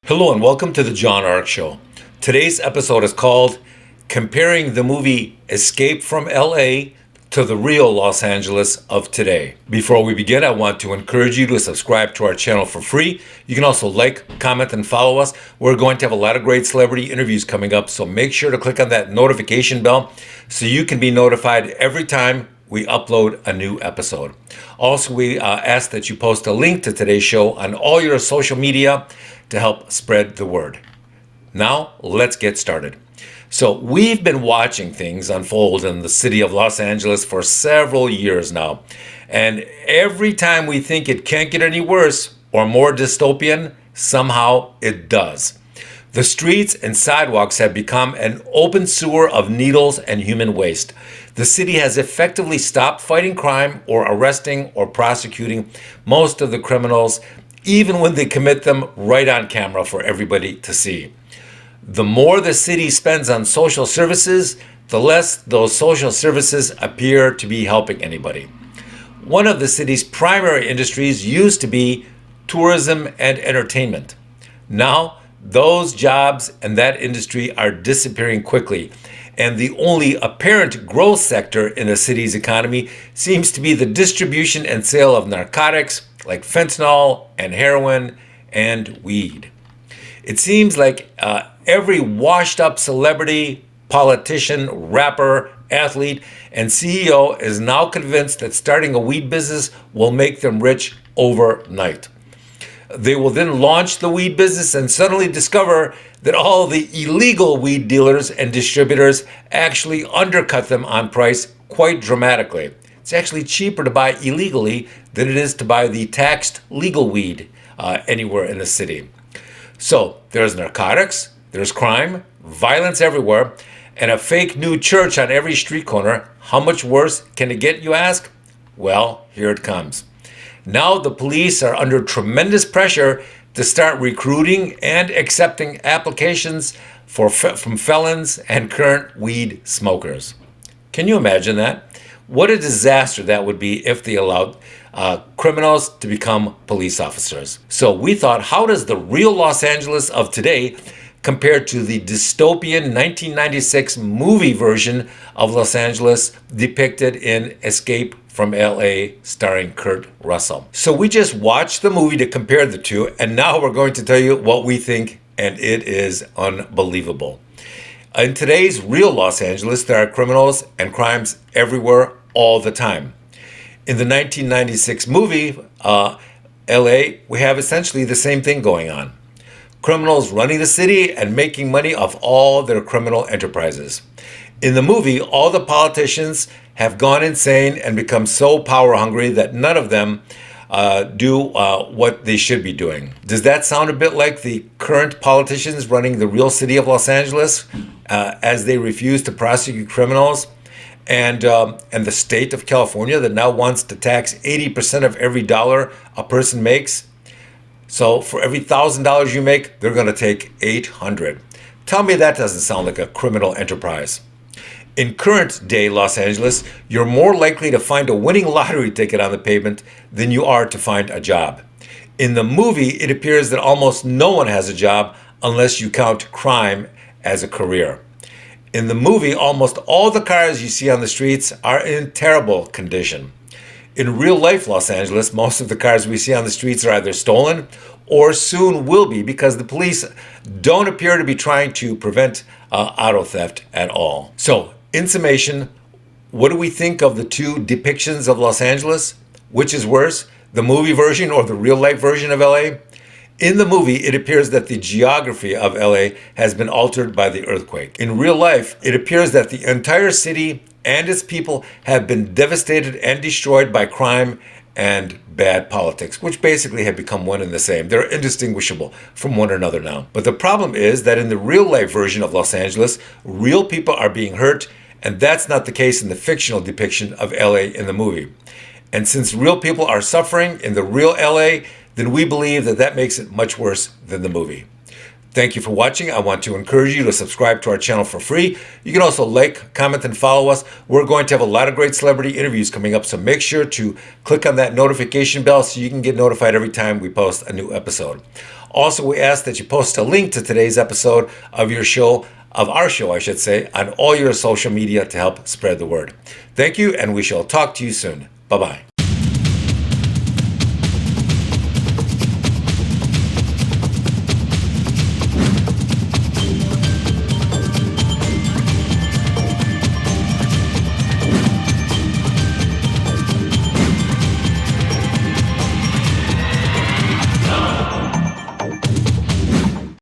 Hello and welcome to the John Ark Show. Today's episode is called Comparing the Movie Escape from LA to the Real Los Angeles of Today. Before we begin, I want to encourage you to subscribe to our channel for free. You can also like, comment, and follow us. We're going to have a lot of great celebrity interviews coming up, so make sure to click on that notification bell so you can be notified every time we upload a new episode. Also, we ask that you post a link to today's show on all your social media to help spread the word. Now, let's get started. So, we've been watching things unfold in the city of Los Angeles for several years now. And every time we think it can't get any worse or more dystopian, somehow it does. The streets and sidewalks have become an open sewer of needles and human waste. The city has effectively stopped fighting crime or arresting or prosecuting most of the criminals, even when they commit them right on camera for everybody to see. The more the city spends on social services, the less those social services appear to be helping anybody. One of the city's primary industries used to be tourism and entertainment. Now, those jobs and that industry are disappearing quickly, and the only apparent growth sector in a city's economy seems to be the distribution and sale of narcotics like fentanyl and heroin and weed. It seems like every washed up celebrity, politician, rapper, athlete, and CEO is now convinced that starting a weed business will make them rich overnight. They will then launch the weed business and suddenly discover that all the illegal weed dealers and distributors actually undercut them on price quite dramatically. It's actually cheaper to buy illegally than it is to buy the taxed legal weed anywhere in the city. So there's narcotics, there's crime, violence everywhere, and a fake new church on every street corner. How much worse can it get, you ask? Well, here it comes. Now the police are under tremendous pressure to start recruiting and accepting applications from felons and current weed smokers. Can you imagine that? What a disaster that would be if they allowed criminals to become police officers. So we thought, how does the real Los Angeles of today compare to the dystopian 1996 movie version of Los Angeles depicted in Escape from LA starring Kurt Russell? So we just watched the movie to compare the two, and now we're going to tell you what we think, and it is unbelievable. In today's real Los Angeles, there are criminals and crimes everywhere all the time. In the 1996 movie, LA, we have essentially the same thing going on. Criminals running the city and making money off all their criminal enterprises. In the movie, all the politicians have gone insane and become so power hungry that none of them do what they should be doing. Does that sound a bit like the current politicians running the real city of Los Angeles as they refuse to prosecute criminals? And the state of California that now wants to tax 80% of every dollar a person makes? So for every $1,000 you make, they're going to take 800. Tell me that doesn't sound like a criminal enterprise. In current day Los Angeles, you're more likely to find a winning lottery ticket on the pavement than you are to find a job. In the movie, it appears that almost no one has a job unless you count crime as a career. In the movie, almost all the cars you see on the streets are in terrible condition. In real life Los Angeles, most of the cars we see on the streets are either stolen or soon will be because the police don't appear to be trying to prevent auto theft at all. So, in summation, what do we think of the two depictions of Los Angeles? Which is worse, the movie version or the real life version of LA? In the movie, it appears that the geography of LA has been altered by the earthquake. In real life, it appears that the entire city and its people have been devastated and destroyed by crime and bad politics, which basically have become one and the same. They're indistinguishable from one another now. But the problem is that in the real life version of Los Angeles, real people are being hurt, and that's not the case in the fictional depiction of LA in the movie. And since real people are suffering in the real LA, then we believe that that makes it much worse than the movie. Thank you for watching. I want to encourage you to subscribe to our channel for free. You can also like, comment, and follow us. We're going to have a lot of great celebrity interviews coming up, so make sure to click on that notification bell so you can get notified every time we post a new episode. Also, we ask that you post a link to today's episode of our show, on all your social media to help spread the word. Thank you, and we shall talk to you soon. Bye-bye.